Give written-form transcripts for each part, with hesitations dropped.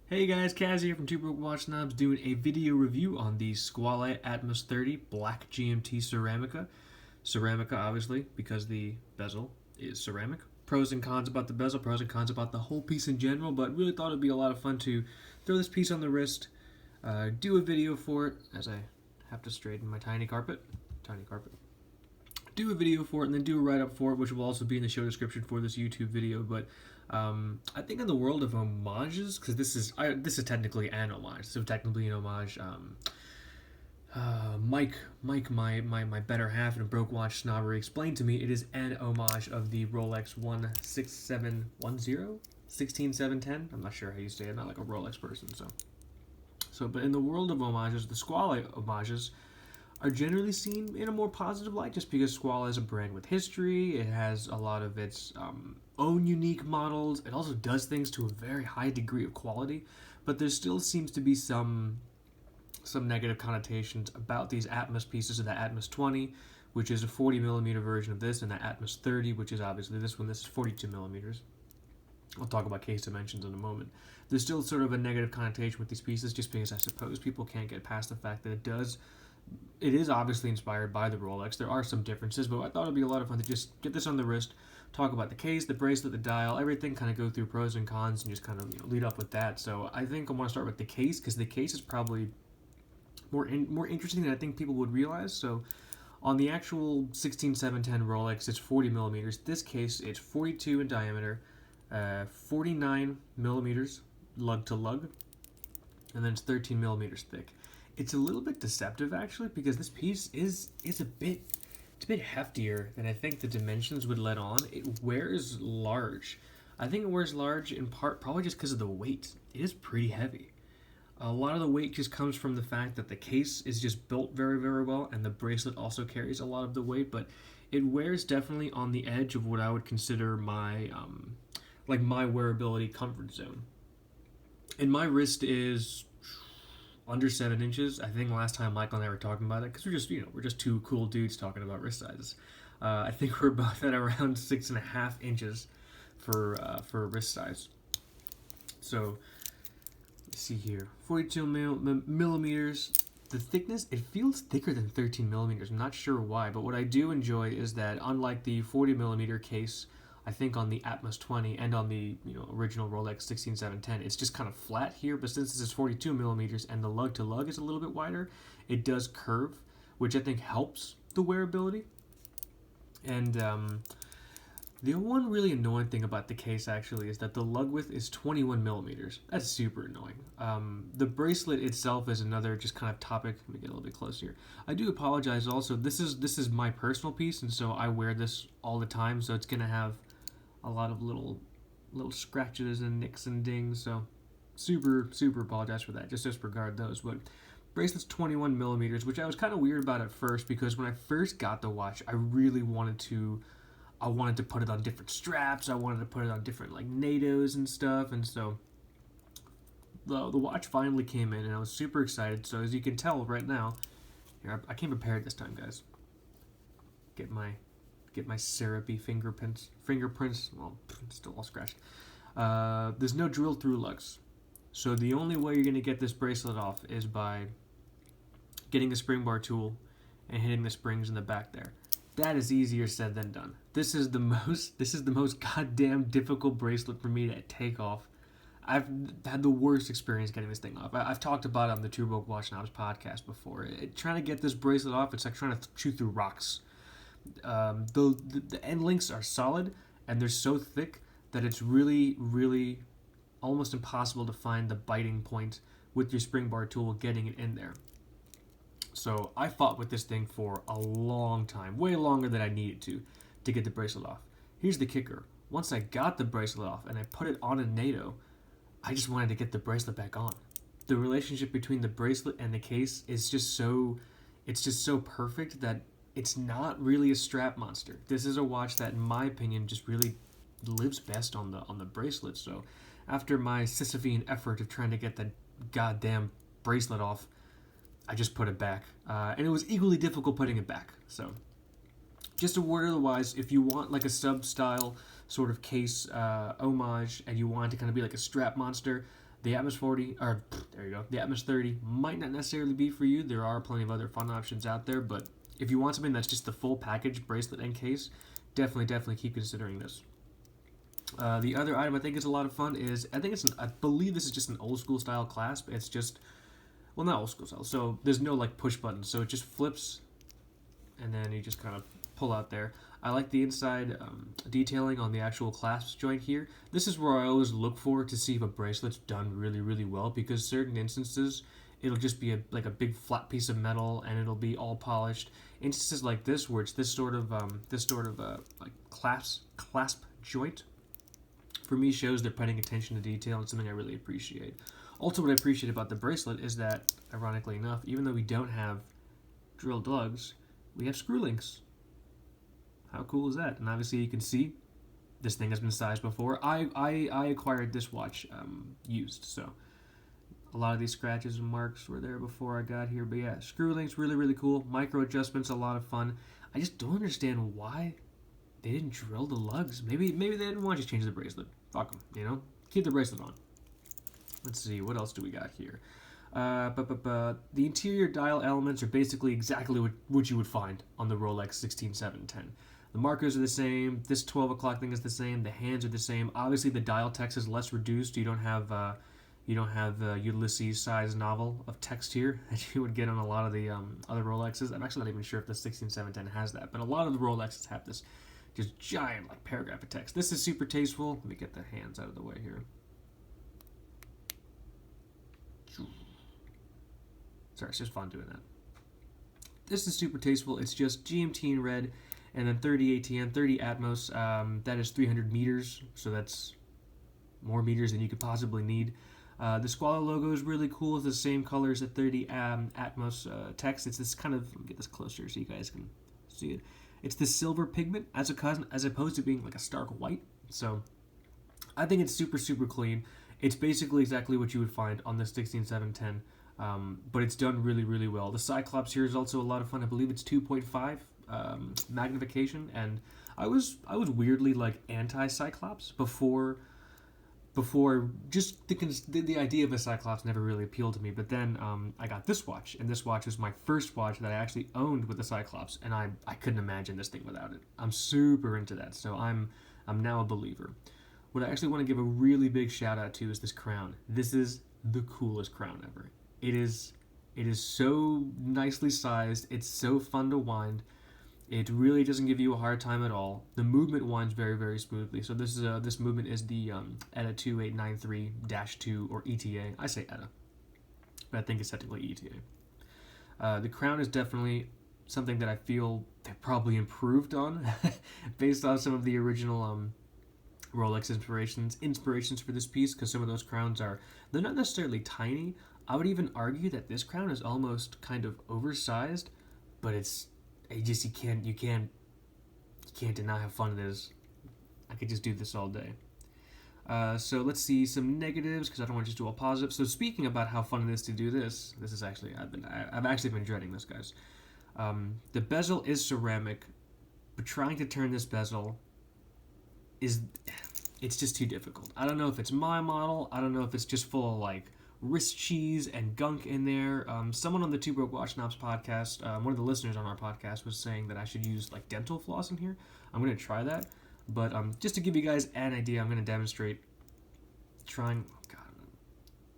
Hey guys, Kaz here from Two Broke Watch Snobs doing a video review on the Squale Atmos 30 Black GMT Ceramica. Ceramica, obviously, because the bezel is ceramic. Pros and cons about the bezel, pros and cons about the whole piece in general, but really thought it'd be a lot of fun to throw this piece on the wrist, do a video for it, as I have to straighten my tiny carpet. Do a video for it and then do a write-up for it, which will also be in the show description for this YouTube video. But I think in the world of homages, because this is technically an homage, so technically an homage. Mike, my better half in a broke watch snobbery explained to me it is an homage of the Rolex 16710, 16710. I'm not sure how you say it. I'm not like a Rolex person, but in the world of homages, the Squale homages are generally seen in a more positive light just because Squale is a brand with history. It has a lot of its own unique models. It also does things to a very high degree of quality, but there still seems to be some negative connotations about these Atmos pieces of the Atmos 20, which is a 40 millimeter version of this, and the Atmos 30, which is obviously this one. This is 42 millimeters. I'll talk about case dimensions in a moment. There's still sort of a negative connotation with these pieces just because I suppose people can't get past the fact that it is obviously inspired by the Rolex. There are some differences, but I thought it would be a lot of fun to just get this on the wrist, talk about the case, the bracelet, the dial, everything, kind of go through pros and cons and just kind of lead up with that. So I think I want to start with the case because the case is probably more interesting than I think people would realize. So on the actual 16710 Rolex, it's 40 millimeters. This case, it's 42 in diameter, 49 millimeters lug to lug, and then it's 13 millimeters thick. It's a little bit deceptive actually because this piece is a bit heftier than I think the dimensions would let on. It wears large. I think it wears large in part probably just because of the weight. It is pretty heavy. A lot of the weight just comes from the fact that the case is just built very, very well, and the bracelet also carries a lot of the weight, but it wears definitely on the edge of what I would consider my my wearability comfort zone. And my wrist is under 7 inches. I think last time Michael and I were talking about it, because we're just two cool dudes talking about wrist sizes. I think we're both at around 6.5 inches for wrist size. So let's see here, 42 millimeters. The thickness, it feels thicker than 13 millimeters. I'm not sure why, but what I do enjoy is that unlike the 40 millimeter case, I think on the Atmos 20 and on the original Rolex 16710, it's just kind of flat here. But since this is 42 millimeters and the lug to lug is a little bit wider, it does curve, which I think helps the wearability. And the one really annoying thing about the case actually is that the lug width is 21 millimeters. That's super annoying. The bracelet itself is another just kind of topic. Let me get a little bit closer here. I do apologize also. This is my personal piece, and so I wear this all the time. So it's gonna have a lot of little scratches and nicks and dings. So super apologize for that. Just disregard those. But bracelet's 21 millimeters, which I was kind of weird about at first because when I first got the watch, I really wanted to put it on different straps. I wanted to put it on different NATOs and stuff. And so the watch finally came in, and I was super excited. So as you can tell right now, here I came prepared this time, guys. Get my syrupy fingerprints. Well, still all scratched. There's no drill through lugs, so the only way you're gonna get this bracelet off is by getting a spring bar tool and hitting the springs in the back there. That is easier said than done. This is the most goddamn difficult bracelet for me to take off. I've had the worst experience getting this thing off. I've talked about it on the Two Broke Watch Snobs podcast before. Trying to get this bracelet off, it's like trying to chew through rocks. The end links are solid, and they're so thick that it's really almost impossible to find the biting point with your spring bar tool getting it in there. So I fought with this thing for a long time, way longer than I needed to get the bracelet off. Here's the kicker. Once I got the bracelet off and I put it on a NATO, I just wanted to get the bracelet back on. The relationship between the bracelet and the case is just so perfect that it's not really a strap monster. This is a watch that, in my opinion, just really lives best on the bracelet. So after my Sisyphean effort of trying to get the goddamn bracelet off, I just put it back. And it was equally difficult putting it back. So just a word otherwise, if you want like a sub-style sort of case homage and you want it to kind of be like a strap monster, The Atmos 40, or there you go, the Atmos 30 might not necessarily be for you. There are plenty of other fun options out there, but if you want something that's just the full package, bracelet and case, definitely keep considering this. The other item I think is a lot of fun is, I believe this is just an old school style clasp. It's just, well, not old school style, so there's no like push button, so it just flips, and then you just kind of pull out there. I like the inside detailing on the actual clasp joint here. This is where I always look for to see if a bracelet's done really well, because certain instances it'll just be like a big flat piece of metal and it'll be all polished. Instances like this where it's this sort of like clasp joint, for me shows they're paying attention to detail, and something I really appreciate. Also, what I appreciate about the bracelet is that, ironically enough, even though we don't have drilled lugs, we have screw links. How cool is that? And obviously you can see this thing has been sized before. I acquired this watch used, so a lot of these scratches and marks were there before I got here. But yeah, screw links, really cool. Micro adjustments, a lot of fun. I just don't understand why they didn't drill the lugs. Maybe they didn't want to change the bracelet. Fuck them, you know? Keep the bracelet on. Let's see, what else do we got here? The interior dial elements are basically exactly what you would find on the Rolex 16710. The markers are the same. This 12 o'clock thing is the same. The hands are the same. Obviously, the dial text is less reduced. You don't have the Ulysses size novel of text here that you would get on a lot of the other Rolexes. I'm actually not even sure if the 16710 has that, but a lot of the Rolexes have this just giant like paragraph of text. This is super tasteful. Let me get the hands out of the way here. Sorry, it's just fun doing that. This is super tasteful. It's just GMT in red, and then 30 ATM, 30 Atmos. That is 300 meters, so that's more meters than you could possibly need. The Squale logo is really cool. It's the same color as the 30 Atmos text. It's this kind of, let me get this closer so you guys can see it. It's the silver pigment as opposed to being like a stark white. So I think it's super clean. It's basically exactly what you would find on the 16710. But it's done really well. The Cyclops here is also a lot of fun. I believe it's 2.5 magnification, and I was weirdly like anti-Cyclops before just the idea of a Cyclops never really appealed to me. But then I got this watch, and this watch was my first watch that I actually owned with the Cyclops, and I couldn't imagine this thing without it. I'm super into that, so I'm now a believer. What I actually want to give a really big shout out to is this crown. This is the coolest crown ever. It is so nicely sized. It's so fun to wind. It really doesn't give you a hard time at all. The movement winds very smoothly. So this movement is the ETA 2893-2 or ETA. I say ETA, but I think it's technically ETA. The crown is definitely something that I feel they probably improved on based on some of the original Rolex inspirations for this piece, because some of those crowns they're not necessarily tiny. I would even argue that this crown is almost kind of oversized, but you can't deny how fun it is. I could just do this all day. So let's see some negatives, because I don't want to just do all positive. So speaking about how fun it is to do this is actually I've actually been dreading this, guys. The bezel is ceramic, but trying to turn this bezel it's just too difficult. I don't know if it's my model. I don't know if it's just full of like wrist cheese and gunk in there. Someone on the Two Broke Watch Snobs podcast, one of the listeners on our podcast, was saying that I should use like dental floss in here. I'm going to try that, but just to give you guys an idea, I'm going to demonstrate trying. Oh God,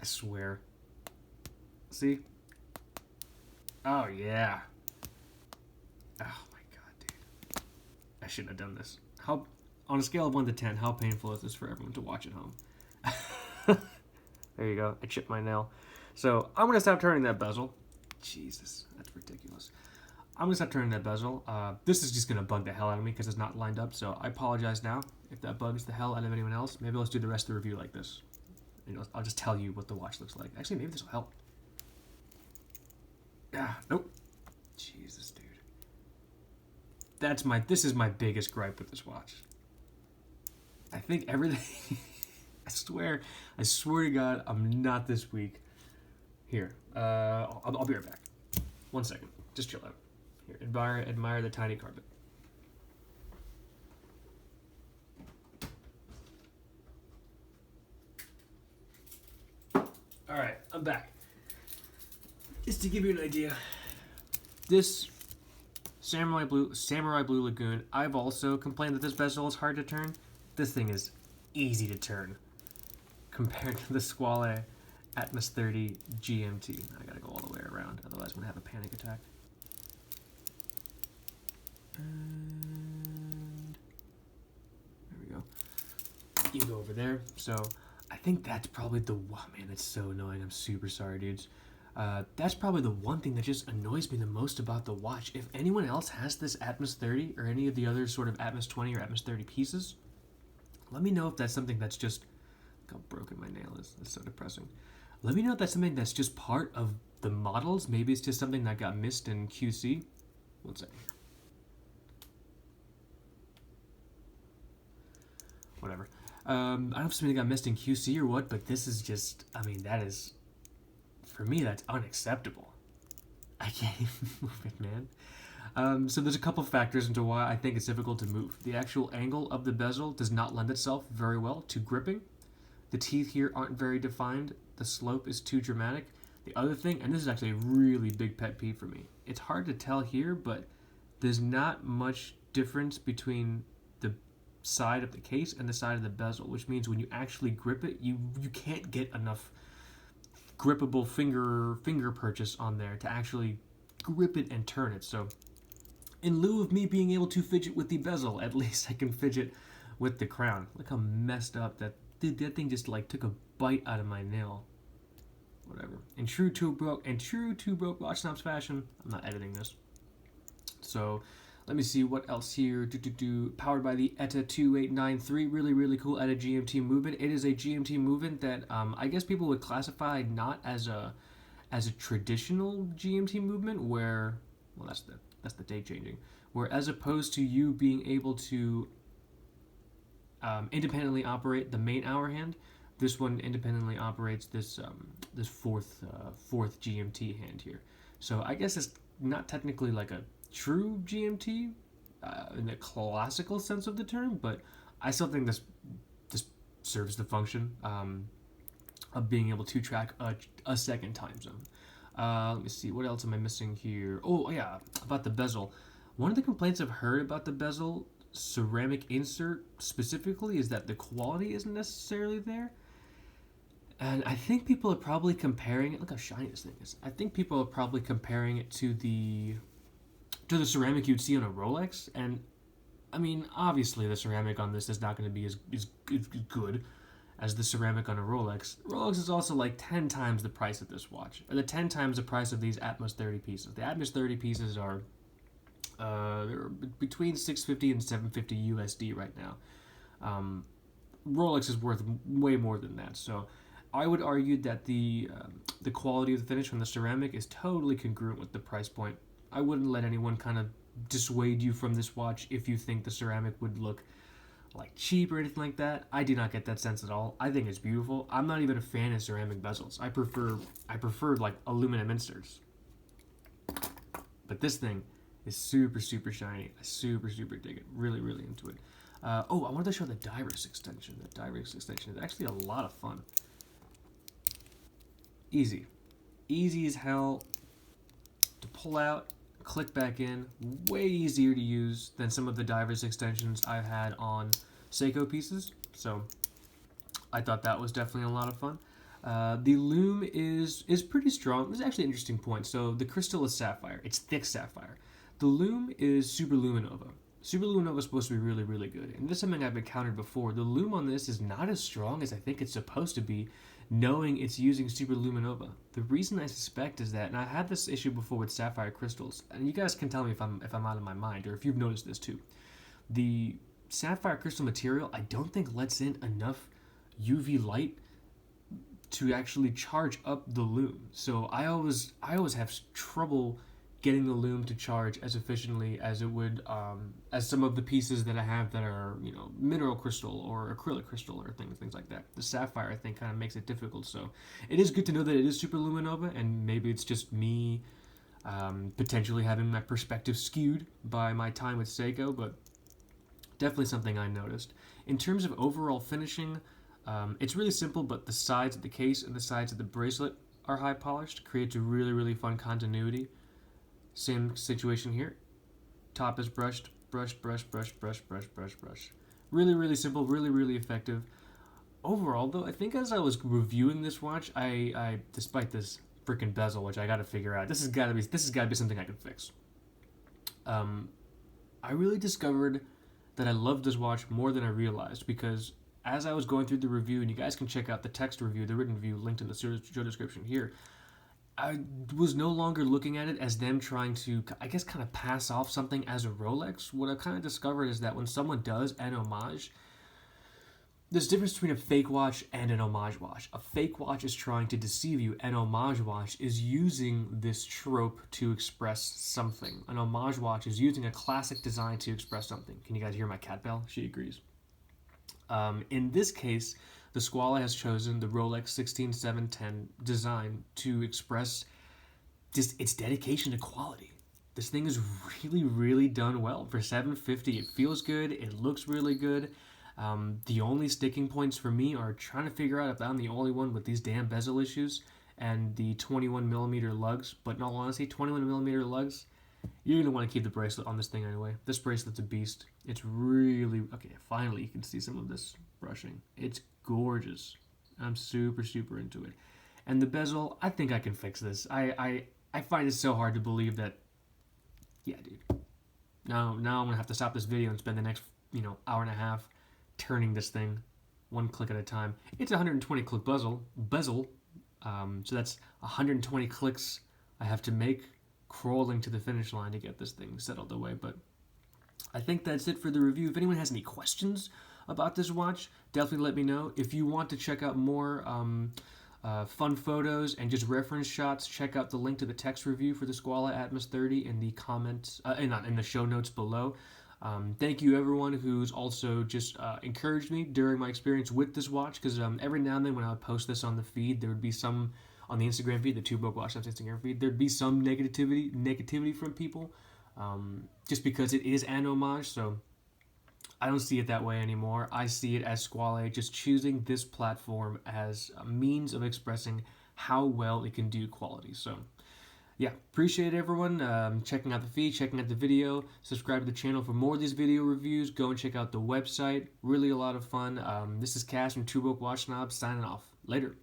I swear. See? Oh yeah. Oh my God, dude. I shouldn't have done this. On a scale of 1 to 10, how painful is this for everyone to watch at home? There you go. I chipped my nail. So I'm going to stop turning that bezel. Jesus, that's ridiculous. I'm going to stop turning that bezel. This is just going to bug the hell out of me because it's not lined up. So I apologize now if that bugs the hell out of anyone else. Maybe let's do the rest of the review like this. I'll just tell you what the watch looks like. Actually, maybe this will help. Nope. Jesus, dude. This is my biggest gripe with this watch. I think everything... I swear to God, I'm not this weak. Here, I'll be right back. 1 second. Just chill out. Here, admire the tiny carpet. Alright, I'm back. Just to give you an idea, this Samurai Blue Lagoon, I've also complained that this bezel is hard to turn. This thing is easy to turn compared to the Squale Atmos 30 GMT. I gotta go all the way around, otherwise I'm gonna have a panic attack. And there we go. You go over there. So I think that's probably the one. Man, it's so annoying. I'm super sorry, dudes. That's probably the one thing that just annoys me the most about the watch. If anyone else has this Atmos 30 or any of the other sort of Atmos 20 or Atmos 30 pieces, let me know if that's something that's just... Look how broken my nail is. That's so depressing. Let me know if that's something that's just part of the models. Maybe it's just something that got missed in QC. One second. Whatever. I don't know if something got missed in QC or what, but this is just... I mean, that is... For me, that's unacceptable. I can't even move it, man. So there's a couple factors into why I think it's difficult to move. The actual angle of the bezel does not lend itself very well to gripping. The teeth here aren't very defined. The slope is too dramatic. The other thing, and this is actually a really big pet peeve for me, it's hard to tell here, but there's not much difference between the side of the case and the side of the bezel, which means when you actually grip it, you can't get enough grippable finger purchase on there to actually grip it and turn it. So in lieu of me being able to fidget with the bezel, at least I can fidget with the crown. Look how messed up that thing just like took a bite out of my nail. Whatever. In true two broke watch snobs fashion, I'm not editing this. So let me see what else here. Powered by the ETA 2893. Really cool ETA GMT movement. It is a GMT movement that I guess people would classify not as a traditional GMT movement where, well, that's the date changing. Where as opposed to you being able to independently operate the main hour hand, this one independently operates this this fourth GMT hand here. So I guess it's not technically like a true GMT in the classical sense of the term, but I still think this serves the function of being able to track a second time zone. Let me see, what else am I missing here? Oh yeah, about the bezel. One of the complaints I've heard about the bezel ceramic insert specifically is that the quality isn't necessarily there. And I think people are probably comparing it. Look how shiny this thing is. I think people are probably comparing it to the ceramic you'd see on a Rolex. And I mean, obviously the ceramic on this is not going to be as good as the ceramic on a Rolex. Rolex is also like 10 times the price of this watch, or the 10 times the price of these Atmos 30 pieces. The Atmos 30 pieces are they're between $650 and $750 USD right now. Rolex is worth way more than that. So I would argue that the quality of the finish from the ceramic is totally congruent with the price point. I wouldn't let anyone kind of dissuade you from this watch if you think the ceramic would look like cheap or anything like that. I do not get that sense at all. I think it's beautiful. I'm not even a fan of ceramic bezels. I prefer like aluminum inserts. But this thing is super shiny. I super dig it. Really into it. Oh, I wanted to show the Direct extension. The Direct extension is actually a lot of fun. Easy as hell to pull out, click back in. Way easier to use than some of the Divers extensions I've had on Seiko pieces. So I thought that was definitely a lot of fun. The Loom is pretty strong. This is actually an interesting point. So the crystal is sapphire. It's thick sapphire. The Loom is Super Luminova. Super Luminova is supposed to be really good. And this is something I've encountered before. The Loom on this is not as strong as I think it's supposed to be, knowing it's using Super Luminova. The reason I suspect is that, and I had this issue before with sapphire crystals, and you guys can tell me if I'm out of my mind, or if you've noticed this too. The sapphire crystal material, I don't think lets in enough UV light to actually charge up the Loom. So I always have trouble getting the Loom to charge as efficiently as it would as some of the pieces that I have that are, you know, mineral crystal or acrylic crystal or things like that. The sapphire, I think, kind of makes it difficult. So it is good to know that it is Super Luminova, and maybe it's just me potentially having my perspective skewed by my time with Seiko, but definitely something I noticed. In terms of overall finishing, It's really simple, but the sides of the case and the sides of the bracelet are high polished. Creates a really, really fun continuity. Same situation here. Top is brushed, brush, brush, brush, brush, brush, brush, brush. Really, really simple, really, really effective. Overall, though, I think as I was reviewing this watch, I despite this freaking bezel, which I got to figure out, this has got to be something I can fix. I really discovered that I loved this watch more than I realized, because as I was going through the review, and you guys can check out the text review, the written review linked in the show description here, I was no longer looking at it as them trying to, I guess, kind of pass off something as a Rolex. What I've kind of discovered is that when someone does an homage, there's a difference between a fake watch and an homage watch. A fake watch is trying to deceive you. An homage watch is using this trope to express something. An homage watch is using a classic design to express something. Can you guys hear my cat bell? She agrees. In this case, the Squale has chosen the Rolex 16710 design to express just its dedication to quality. This thing is really, really done well. For $750, it feels good. It looks really good. The only sticking points for me are trying to figure out if I'm the only one with these damn bezel issues and the 21mm lugs. But in all honesty, 21mm lugs, you're going to want to keep the bracelet on this thing anyway. This bracelet's a beast. It's really... Okay, finally you can see some of this brushing. It's gorgeous. I'm super, super into it. And the bezel, I think I can fix this. I find it so hard to believe that... Yeah, dude. Now I'm going to have to stop this video and spend the next, hour and a half turning this thing one click at a time. It's a 120 click bezel, so that's 120 clicks I have to make crawling to the finish line to get this thing settled away. But I think that's it for the review. If anyone has any questions about this watch, definitely let me know. If you want to check out more fun photos and just reference shots, check out the link to the text review for the Squale Atmos 30 in the comments, in the show notes below. Thank you everyone who's also just encouraged me during my experience with this watch, because every now and then when I would post this on the feed, there would be some, on the Instagram feed, the Two Broke Watch Shop's Instagram feed, there'd be some negativity from people, just because it is an homage. So I don't see it that way anymore. I see it as Squale just choosing this platform as a means of expressing how well it can do quality. So yeah, appreciate everyone checking out the feed, checking out the video. Subscribe to the channel for more of these video reviews. Go and check out the website. Really a lot of fun. This is Cass from Two Broke Watch Snobs signing off. Later.